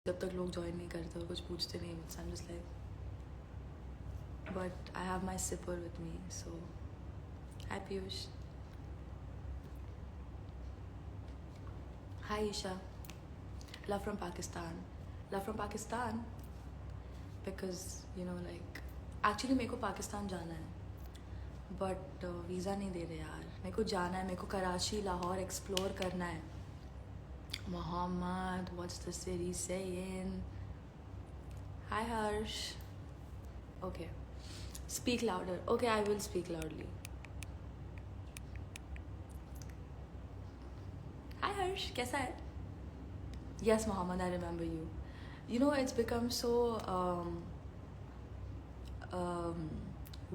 जब तक लोग ज्वाइन नहीं करते और कुछ पूछते नहीं मुझसे, I'm just like, but I have my sipper with me, so hi Piyush. Hi Isha. Love from Pakistan. Love from Pakistan because like actually मेरे को पाकिस्तान जाना है बट वीज़ा नहीं दे रहे यार. मेरे को जाना है, मेरे को कराची लाहौर एक्सप्लोर करना है. Muhammad, what's the city saying? Hi Harsh. Okay. Speak louder. Okay, I will speak loudly. Hi Harsh, कैसा है? Yes, Muhammad, I remember you. It's become so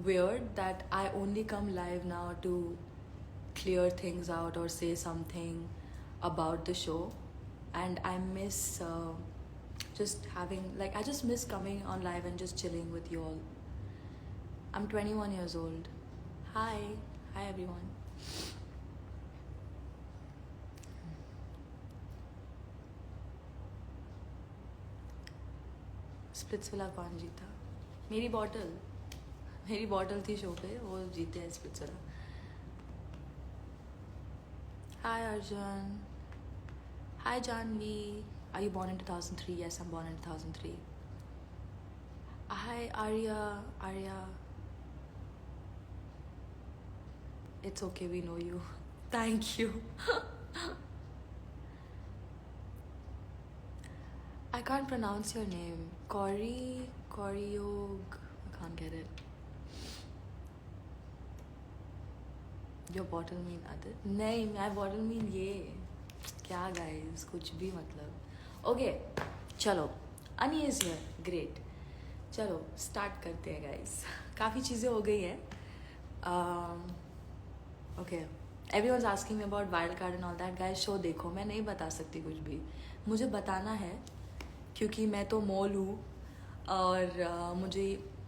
weird that I only come live now to clear things out or say something about the show, and I miss just having, like, I just miss coming on live and just chilling with you all. I'm 21 years old. Hi everyone. Splitsvilla कौन जीता? मेरी bottle थी show पे, वो जीते हैं Splitsvilla. Hi Arjun. Hi Janhvi. Are you born in 2003? Yes, I'm born in 2003. Hi Arya. It's okay, we know you. Thank you. I can't pronounce your name. Koryog. I can't get it. Your bottle mean other? नहीं, my bottle mean ये. क्या guys? कुछ भी मतलब. Okay, चलो. Ani is here. Great. चलो start करते हैं guys. काफ़ी चीज़ें हो गई हैं. Okay. Everyone's asking me about wild card and all that. Guys, show देखो. मैं नहीं बता सकती कुछ भी. मुझे बताना है क्योंकि मैं तो मोल हूँ और मुझे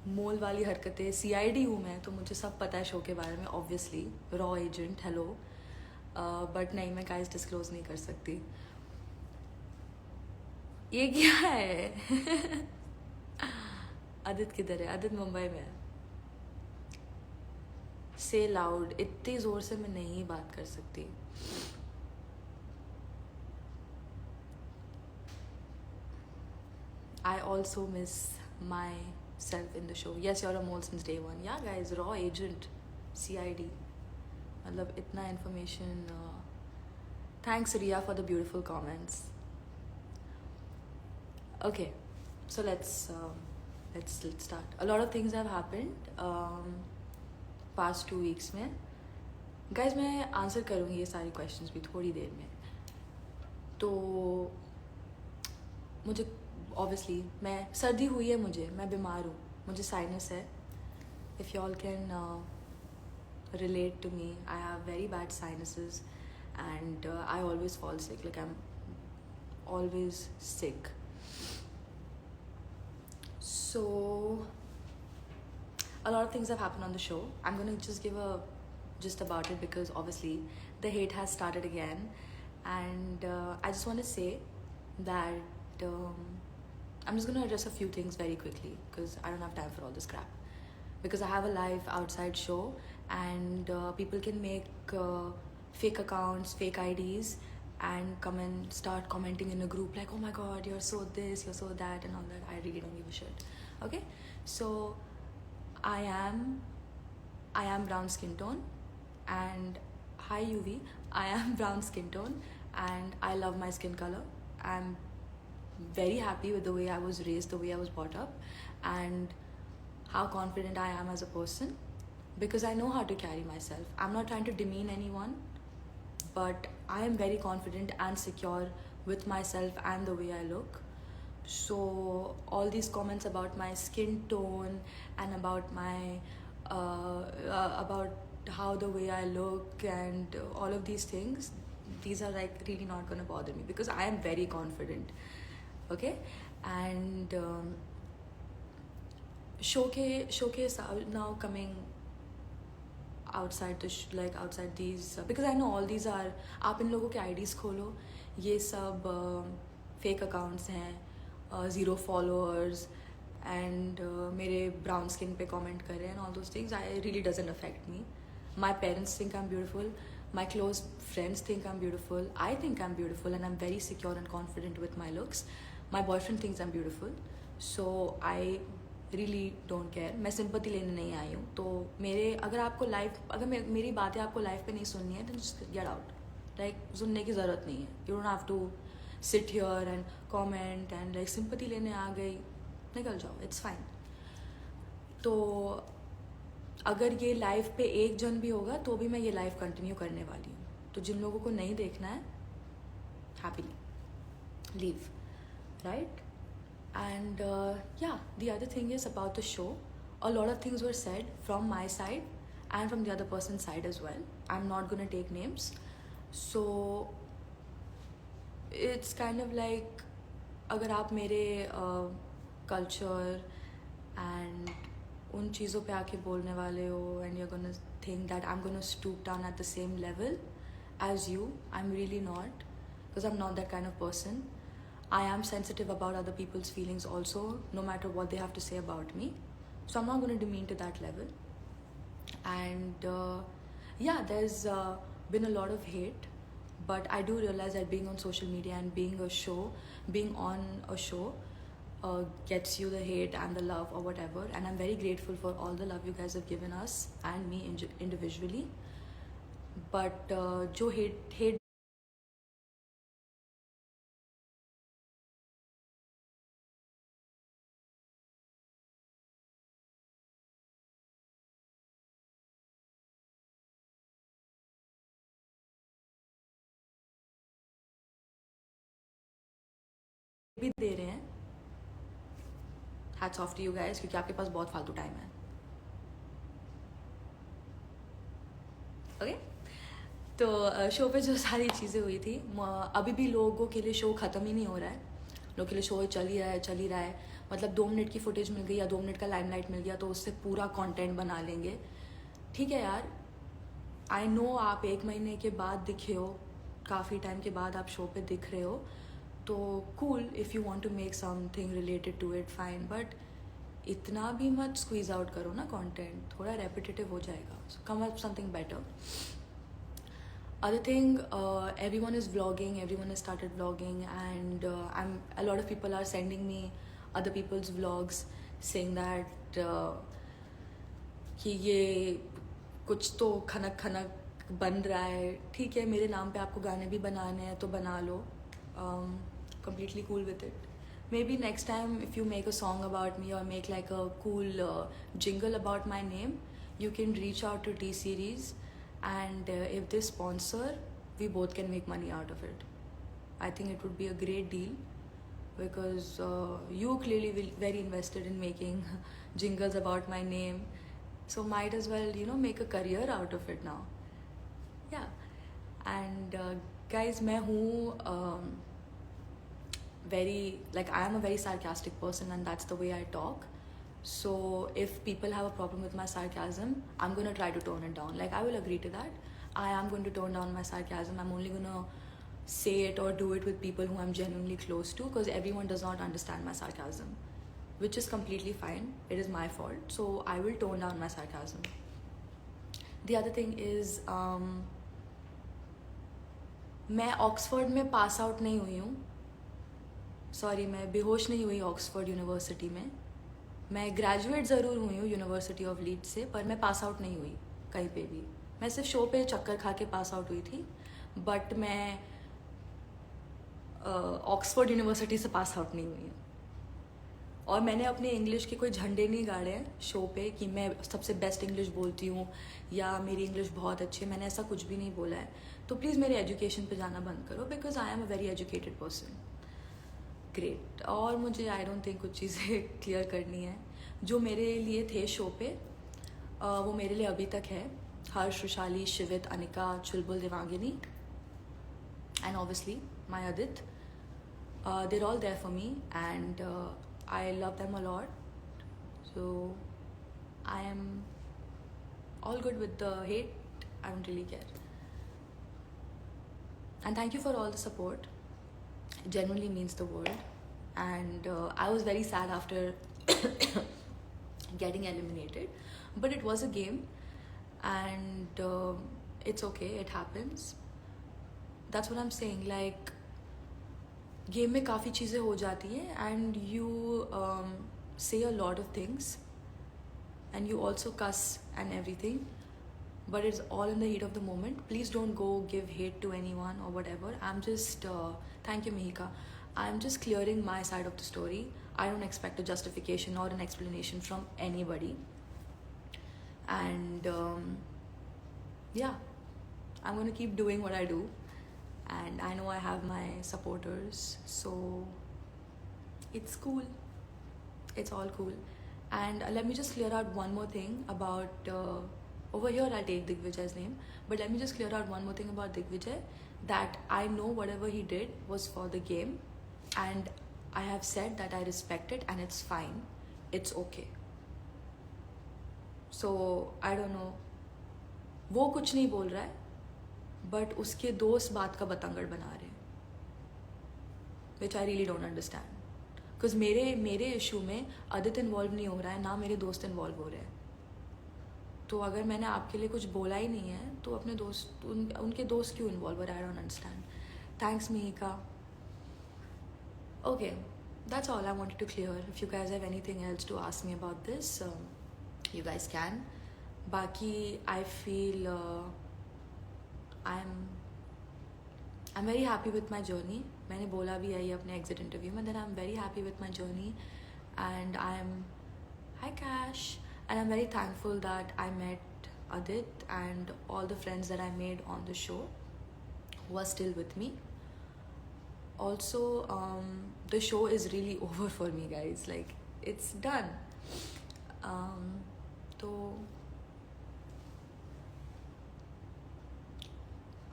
मोल वाली हरकतें, CID हूँ मैं, तो मुझे सब पता है शो के बारे में. Obviously raw agent, hello. But नहीं, मैं गाइस डिस्क्लोज नहीं कर सकती. ये क्या है? आदित किधर है? आदित मुंबई में है. से लाउड. इतनी ज़ोर से मैं नहीं बात कर सकती. I also miss myself in the show. Yes, you're a mole since day one. Yeah, guys, raw agent, CID. मतलब इतना information. Thanks, Riya, for the beautiful comments. Okay, so let's start. A lot of things have happened past 2 weeks में. Guys, मैं answer करूँगी ये सारी questions भी थोड़ी देर में. तो मुझे ऑब्वियसली मैं सर्दी हुई है, मैं बीमार हूँ, मुझे साइनस है. If you all can relate to me, I have very bad sinuses and I always fall sick. Like I am always sick. So a lot of things have happened on the show. I'm going to just give a gist about it because obviously the hate has started again, and I just want to say that I'm just going to address a few things very quickly because I don't have time for all this crap. Because I have a live outside show and people can make fake accounts, fake IDs and come and start commenting in a group like, oh my god, you're so this, you're so that and all that. I really don't give a shit. Okay? So I am brown skin tone and hi UV. I am brown skin tone and I love my skin color. I'm very happy with the way I was raised, the way I was brought up, and how confident I am as a person because I know how to carry myself. I'm not trying to demean anyone, but I am very confident and secure with myself and the way I look. So all these comments about my skin tone and about my about how the way I look and all of these things, these are like really not going to bother me because I am very confident. Okay? And showcase now coming outside outside these because I know all these are, आप इन लोगों के IDs खोलो, ये सब fake accounts हैं zero followers and मेरे brown skin पे comment कर रहे हैं, all those things I really doesn't affect me. My parents think I am beautiful, my close friends think I'm beautiful, I think I'm beautiful and I'm very secure and confident with my looks. My boyfriend thinks I'm beautiful, so I really don't care. मैं sympathy लेने नहीं आई हूँ. तो मेरे अगर आपको life अगर मेरी बातें आपको लाइफ पे नहीं सुननी है then just get out. Like सुनने की ज़रूरत नहीं है. You don't have to sit here and comment and like sympathy लेने आ गई, निकल जाओ, it's fine. तो अगर ये लाइफ पे एक जन भी होगा तो भी मैं ये लाइफ कंटिन्यू करने वाली हूँ. तो जिन लोगों को नहीं देखना है, happily leave, right. And yeah, the other thing is about the show. A lot of things were said from my side and from the other person's side as well. I'm not gonna take names. So it's kind of like अगर आप मेरे culture and उन चीज़ों पे आके बोलने वाले हो and you're gonna think that I'm gonna stoop down at the same level as you, I'm really not, because I'm not that kind of person. I am sensitive about other people's feelings also, no matter what they have to say about me. So I'm not going to demean to that level. And yeah, there's been a lot of hate, but I do realize that being on social media and being on a show gets you the hate and the love or whatever. And I'm very grateful for all the love you guys have given us and me individually. But जो hate भी दे रहे हैं, hats off to you guys, क्योंकि आपके पास बहुत फालतू time है. Okay. तो शो पे जो सारी चीज़ें हुई थी, अभी भी लोगों के लिए शो ख़त्म ही नहीं हो रहा है. लोगों के लिए शो चल ही रहा है. मतलब 2 मिनट की फुटेज मिल गई या 2 मिनट का लाइमलाइट मिल गया तो उससे पूरा कंटेंट बना लेंगे. ठीक है यार, आई नो आप 1 महीने के बाद दिखे हो, काफ़ी टाइम के बाद आप शो पे दिख रहे हो, तो cool. If you want to make something related to it, fine, but इतना भी मत स्क्वीज आउट करो ना कंटेंट, थोड़ा रेपिटेटिव हो जाएगा. So come up something better. Other thing, everyone is vlogging, everyone has started vlogging, and a lot of people are sending me other people's vlogs saying that कि ये कुछ तो खनक खनक बन रहा है. ठीक है, मेरे नाम पे आपको गाने भी बनाने हैं तो बना लो. Completely cool with it. Maybe next time if you make a song about me or make like a cool jingle about my name, you can reach out to T-Series, and if they sponsor, we both can make money out of it. I think it would be a great deal, because you clearly will very invested in making jingles about my name, so might as well, you know, make a career out of it now. Yeah. And guys, मैं हूँ very, like, I am a very sarcastic person, and that's the way I talk. So if people have a problem with my sarcasm, I'm going to try to tone it down. Like, I will agree to that. I am going to tone down my sarcasm. I'm only going to say it or do it with people who I'm genuinely close to, because everyone does not understand my sarcasm, which is completely fine. It is my fault. So I will tone down my sarcasm. The other thing is, मैं Oxford में pass out नहीं हुई हूँ. Sorry, मैं बेहोश नहीं हुई Oxford university में. मैं ग्रेजुएट ज़रूर हुई हूँ यूनिवर्सिटी ऑफ लीड्स से, पर मैं पास आउट नहीं हुई कहीं पे भी. मैं सिर्फ शो पे चक्कर खा के पास आउट हुई थी, बट मैं ऑक्सफोर्ड यूनिवर्सिटी से पास आउट नहीं हुई हूँ. और मैंने अपने इंग्लिश के कोई झंडे नहीं गाड़े हैं शो पे कि मैं सबसे बेस्ट इंग्लिश बोलती हूँ या मेरी इंग्लिश बहुत अच्छी है. मैंने ऐसा कुछ भी नहीं बोला है. तो प्लीज़ मेरे एजुकेशन पे जाना बंद करो, because I am a very educated person. Great. और मुझे आई डोंट थिंक कुछ चीज़ें क्लियर करनी है. जो मेरे लिए थे शो पे, वो मेरे लिए अभी तक है. Harsh, Rushali, Shivit, Anika, Chulbul, Devangini, and obviously my Adit. They're all there for me, and I love them a lot. So I am all good with the hate. I don't really care. And thank you for all the support. It genuinely means the world. and I was very sad after getting eliminated. But it was a game, and it's okay, it happens. That's what I'm saying. Like, game में काफ़ी चीज़ें हो जाती हैं, and you say a lot of things, and you also cuss and everything, but it's all in the heat of the moment. Please don't go give hate to anyone or whatever. I'm just thank you, Mihika. I'm just clearing my side of the story. I don't expect a justification or an explanation from anybody. And yeah, I'm gonna keep doing what I do, and I know I have my supporters, so it's cool. It's all cool. And let me just clear out one more thing about over here. I'll take Digvijay's name, but let me just clear out one more thing about Digvijay, that I know whatever he did was for the game, and I have said that I respect it, and it's fine, it's okay. So I don't know, वो कुछ नहीं बोल रहा है, but उसके दोस्त बात का बतंगड़ बना रहे हैं, which I really don't understand. Because मेरे इशू में आदित्य इन्वॉल्व नहीं हो रहा है, ना मेरे दोस्त इन्वॉल्व हो रहे हैं. तो अगर मैंने आपके लिए कुछ बोला ही नहीं है, तो अपने दोस्त उनके दोस्त क्यों इन्वॉल्व हो रहा है? I don't understand. Thanks Mihika. Okay, that's all I wanted to clear. If you guys have anything else to ask me about this, you guys can. Baki, I feel I'm very happy with my journey. मैंने बोला भी है ये अपने exit interview में, that I'm very happy with my journey, and hi Cash, and I'm very thankful that I met Adit and all the friends that I made on the show who are still with me. Also, the show is really over for me, guys. Like, it's done. So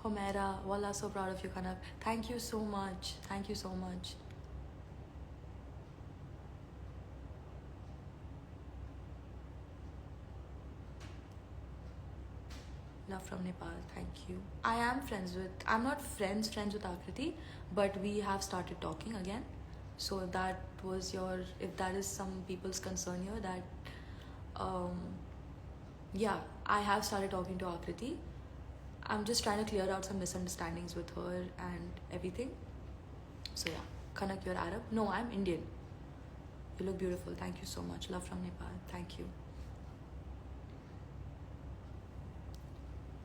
Homera, wallah, so proud of you, Kanav. Thank you so much. Thank you so much. Love from Nepal. Thank you. I'm not friends with Akriti, but we have started talking again. So if that is some people's concern here, that yeah, I have started talking to Akriti. I'm just trying to clear out some misunderstandings with her and everything. So yeah, Kanak, you're Arab? No, I'm Indian. You look beautiful. Thank you so much. Love from Nepal. Thank you.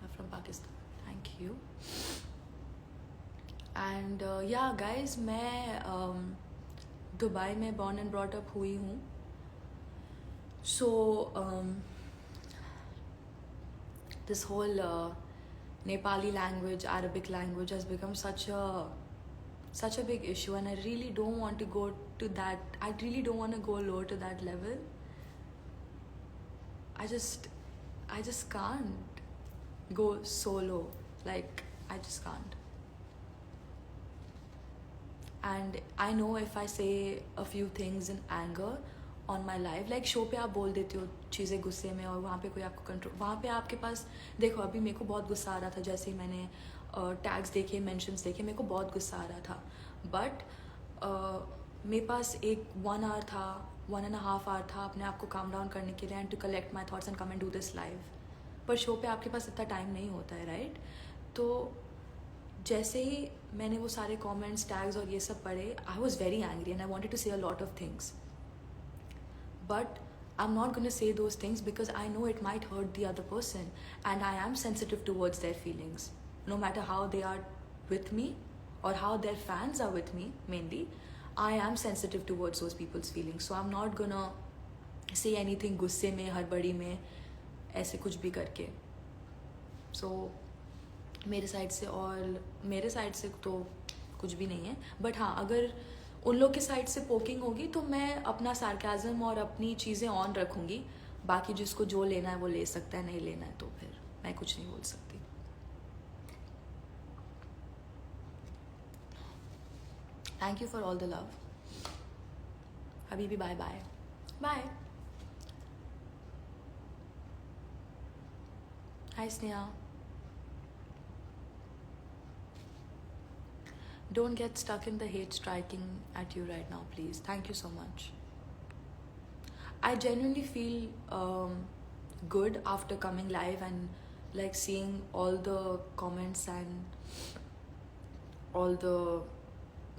Love from Pakistan. Thank you. And yeah, guys, मैं Dubai में born and brought up हुई हूँ. So this whole Nepali language, Arabic language has become such a big issue, and I really don't want to go to that. I really don't want to go low to that level. I just can't go so low. Like, I just can't. And I know if I say a few things in anger on my life, like show पे आप बोल देते हो चीज़ें गुस्से में, और वहाँ पे कोई आपको कंट्रोल, वहाँ पे आपके पास, देखो अभी मेरे को बहुत गुस्सा आ रहा था, जैसे ही मैंने टैग्स देखे, मेंशंस देखे, मेरे को बहुत गुस्सा आ रहा था. बट मेरे पास एक 1 hour था, 1.5 hour था अपने आप को काम डाउन करने के लिए, and to collect my thoughts and come and do this live. पर शो पे आपके पास इतना टाइम नहीं होता है, राइट? तो जैसे ही मैंने वो सारे कमेंट्स, टैग्स और ये सब पढ़े, I was very angry and I wanted to say a lot of things. But I'm not going to say those things because I know it might hurt the other person, and I am sensitive towards their feelings. No matter how they are with me or how their fans are with me, mainly, I am sensitive towards those people's feelings. So I'm not going to say anything गुस्से में, हड़बड़ी में, ऐसे कुछ भी करके. So मेरे side से तो कुछ भी नहीं है. बट हाँ, अगर उन लोग के साइड से पोकिंग होगी तो मैं अपना सार्काज़म और अपनी चीज़ें ऑन रखूँगी. बाकी जिसको जो लेना है वो ले सकता है, नहीं लेना है तो फिर मैं कुछ नहीं बोल सकती. Thank you for all the love. अभी भी bye bye bye. Hi Sneha. don't get stuck in the hate striking at you right now, please. Thank you so much. I genuinely feel good after coming live and like seeing all the comments and all the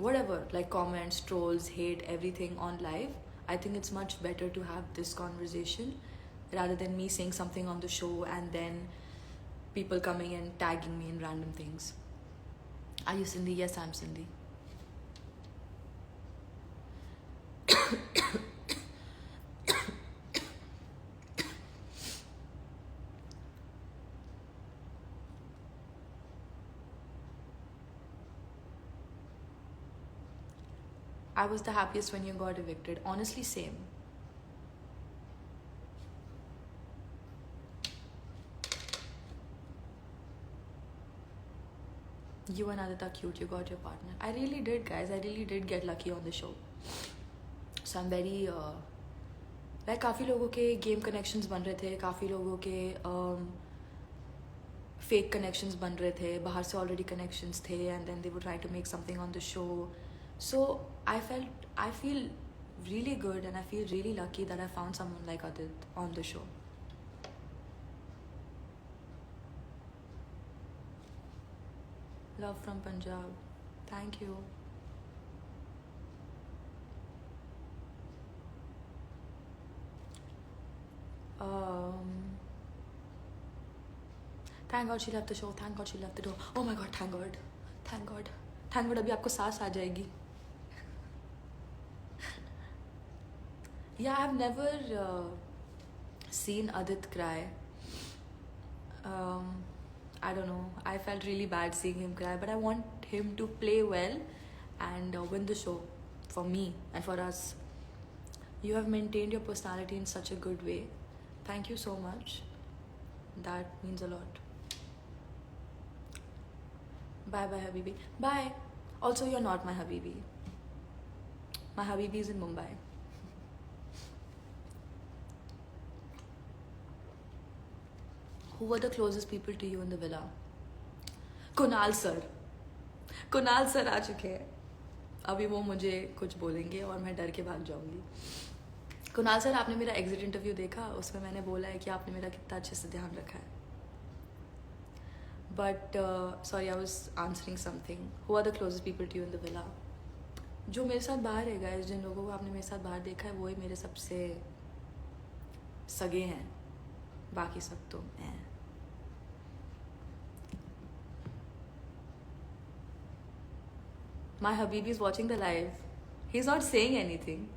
whatever, like comments, trolls, hate, everything on live. I think it's much better to have this conversation rather than me saying something on the show and then people coming and tagging me in random things. Are you Cindy? Yes, I'm Cindy. I was the happiest when you got evicted. Honestly, same. You and Aditya cute, you got your partner. I really did, guys. I really did get lucky on the show. So I'm very like काफ़ी लोगों के game connections बन रहे थे, काफ़ी लोगों के fake connections बन रहे थे, बाहर से ऑलरेडी कनेक्शंस थे and then they would try to make something on the show. So I feel really good and I feel really lucky that I found someone like Adit on the show. Love from Punjab. Thank you. Thank God she left the show. Thank God she left the door. Oh my God, thank God. Thank God. Thank God अभी आपको सांस आ जाएगी. Yeah, I've never seen Adit cry. I don't know. I felt really bad seeing him cry, but I want him to play well and win the show for me and for us. You have maintained your personality in such a good way. Thank you so much. That means a lot. Bye bye, Habibi. Bye. Also, you're not my Habibi. My Habibi is in Mumbai. Who were the closest people to you in the villa? Kunal sir. Kunal sir आ चुके हैं. अभी वो मुझे कुछ बोलेंगे और मैं डर के भाग जाऊंगी. कुणाल सर, आपने मेरा एग्जिट इंटरव्यू देखा? उसमें मैंने बोला है कि आपने मेरा कितना अच्छे से ध्यान रखा है. But sorry, I was answering something. Who are the closest people to you in the villa? जो मेरे साथ बाहर है गाइस, जिन लोगों को आपने मेरे साथ बाहर देखा है वो ही मेरे सबसे सगे हैं. बाकी सब तो हैं. My Habibi is watching the live. He's not saying anything.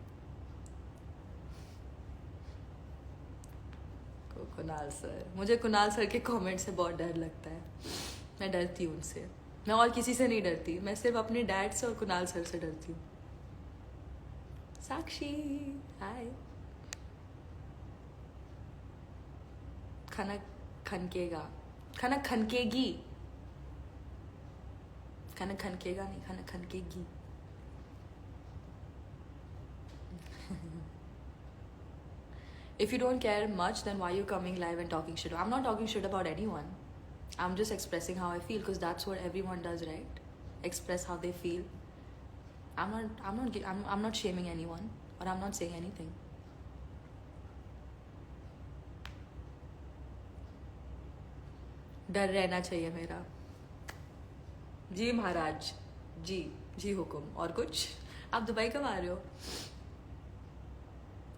Kunal sir, मुझे कुणाल सर के कमेंट से बहुत डर लगता है. मैं डरती हूँ उनसे. मैं और किसी से नहीं डरती. मैं सिर्फ अपने डैड से और कुणाल सर से डरती हूँ. साक्षी, हाय. खाना खनकेगा. खाना खनकेगी. खाना खनकेगा नहीं, खाना खनकेगी. If you don't care much, then why are you coming live and talking shit? I'm not talking shit about anyone. I'm just expressing how I feel because that's what everyone does, right? Express how they feel. I'm not shaming anyone or I'm not saying anything. डर रहना चाहिए मेरा. जी महाराज, जी हुकुम. और कुछ? आप Dubai कब आ रहे हो?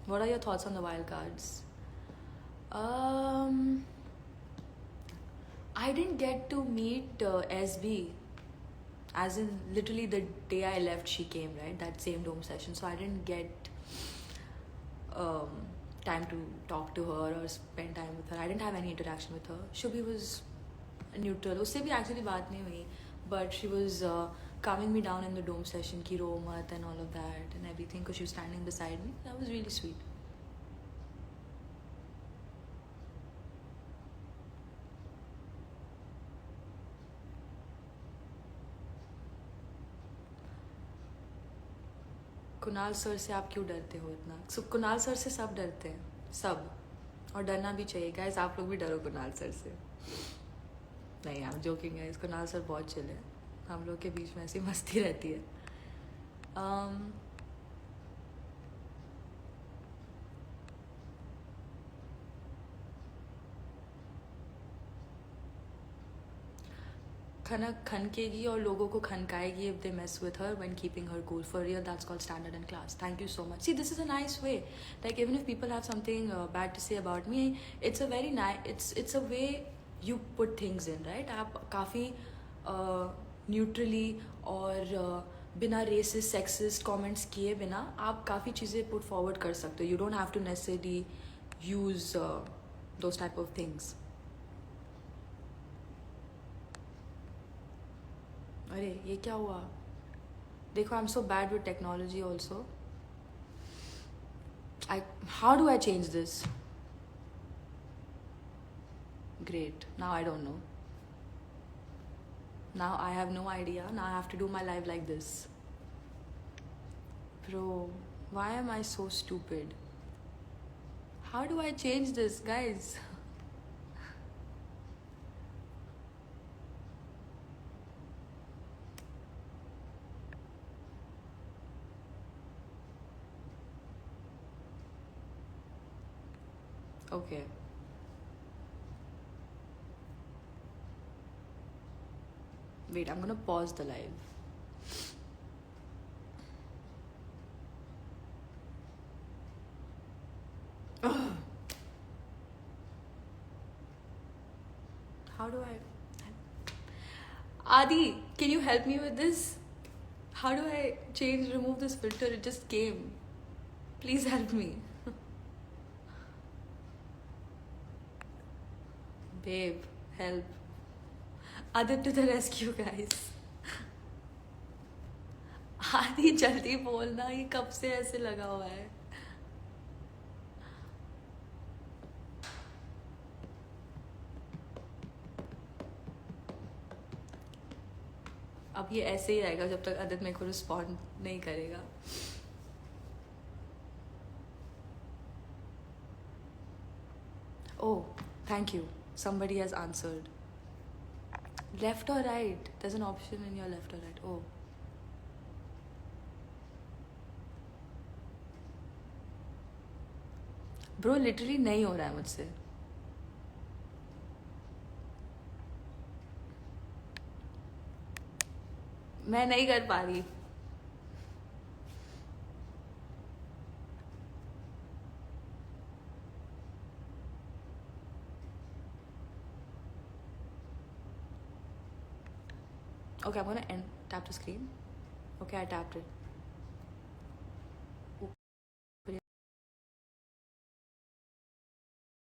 What are your thoughts on the wild cards? I didn't get to meet SB. As in, literally the day I left, she came, right? That same dome session. So I didn't get time to talk to her or spend time with her. I didn't have any interaction with her. Shubhi was neutral. उससे भी actually बात नहीं हुई. But she was calming me down in the dome session, ki ro mat and all of that and everything, because she was standing beside me. That was really sweet. Kunal sir से आप क्यों डरते हो इतना? Kunal sir से सब डरते हैं, सब. और डरना भी चाहिए गाइस. आप लोग भी डरो कुणाल सर से. नहीं, I am joking guys. Kunal sir बहुत चिल है. हम लोग के बीच में ऐसी मस्ती रहती है. um, खनक खनकेगी और लोगों को खनकाएगी if they mess with her when keeping her cool. For real, that's called standard and class. Thank you so much. See, this is a nice way. Like, even if people have something bad to say about me, it's a very nice, it's a way you put things in, right? आप काफ़ी neutrally और बिना resist sexist comments किए बिना आप काफ़ी चीज़ें put forward कर सकते हो. You don't have to necessarily use those type of things. अरे ये क्या हुआ? देखो, I am so bad with technology also. How do I change this? Great. Now I don't know. Now I have no idea. Now I have to do my life like this. Bro, why am I so stupid? How do I change this, guys? Okay. Wait, I'm gonna pause the live. How do I... Adi, can you help me with this? How do I remove this filter? It just came. Please help me. Babe, help. Adit to the rescue, guys. आदि जल्दी बोलना, ये कब से ऐसे लगा हुआ है. अब ये ऐसे ही रहेगा जब तक आदित मेरे को रिस्पॉन्ड नहीं करेगा. Oh, thank you. Somebody has answered. Left or right? There's an option in your left or right. Oh. Bro, literally नहीं हो रहा है मुझसे. मैं नहीं कर पा रही. Okay, I'm gonna tap the screen. Okay, I tapped it.